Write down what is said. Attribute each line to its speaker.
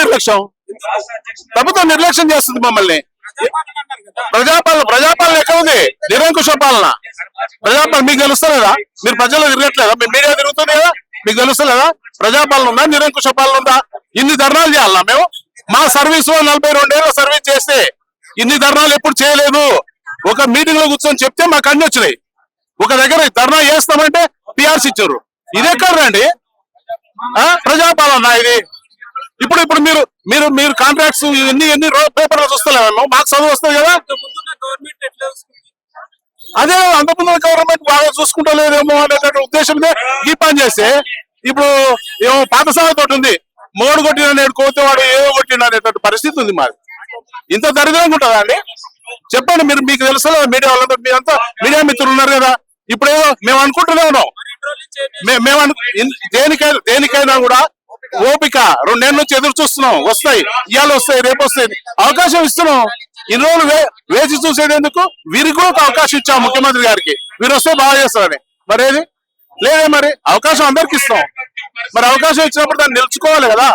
Speaker 1: నిర్లక్ష్యం. ప్రభుత్వం నిర్లక్ష్యం చేస్తుంది మమ్మల్ని. ప్రజాపాలన ఎక్కడ ఉంది? నిరంకుశ పాలన. ప్రజాపాలన మీకు తెలుస్తలేదా? మీరు ప్రజల్లో తిరగట్లేదా? మీ మీడియా తిరుగుతుంది కదా, మీకు తెలుస్తలేదా? ప్రజాపాలన ఉందా, నిరంకుశ పాలన ఉందా? ఇన్ని ధర్నాలు చేయాలా మేము? మా సర్వీస్ లో 42 ఏళ్ళ సర్వీస్ చేస్తే ఇన్ని ధర్నాలు ఎప్పుడు చేయలేదు. ఒక మీటింగ్ లో కూర్చొని చెప్తే మాకు అన్ని వచ్చినాయి. ఒక దగ్గర ధర్నా చేస్తామంటే పిఆర్సీ ఇచ్చారు. ఇది ఎక్కడండి ప్రజాపాలన ఇది? ఇప్పుడు ఇప్పుడు మీరు మీరు మీరు కాంట్రాక్ట్స్ ఎన్ని పేపర్లు చూస్తలేమో, మాకు చదువు వస్తుంది కదా. అదే అంతకుముందు గవర్నమెంట్ బాగా చూసుకుంటలేదేమో అనేటువంటి ఉద్దేశంతో ఈ పని చేస్తే, ఇప్పుడు ఏమో పాత సాగుతోటి ఉంది, మోడు కొట్టిన నేడు కోతేవాడు ఏమో కొట్టిన అనేటువంటి పరిస్థితి ఉంది. మాది ఇంత దరిద్రంగా ఉంటుందా అండి? చెప్పండి. మీరు మీకు తెలుసు మీడియా వాళ్ళంతా, మీరంతా మీడియా మిత్రులు ఉన్నారు కదా. ఇప్పుడు ఏదో మేము అనుకుంటూనే ఉన్నాం. మేము దేనికైనా కూడా ఓపిక 2 నెలల నుంచి ఎదురు చూస్తున్నాం. వస్తాయి, ఇవాళ వస్తాయి, రేపు వస్తాయి, అవకాశం ఇస్తున్నాం. ఇన్ని రోజులు వేచి చూసేది ఎందుకు? వీరికి కూడా ఒక అవకాశం ఇచ్చాం ముఖ్యమంత్రి గారికి, వీరు వస్తే బాగా చేస్తారని. మరి ఏది లేదే, మరి అవకాశం అందరికి ఇస్తాం. మరి అవకాశం ఇచ్చినప్పుడు దాన్ని నిలుచుకోవాలి కదా.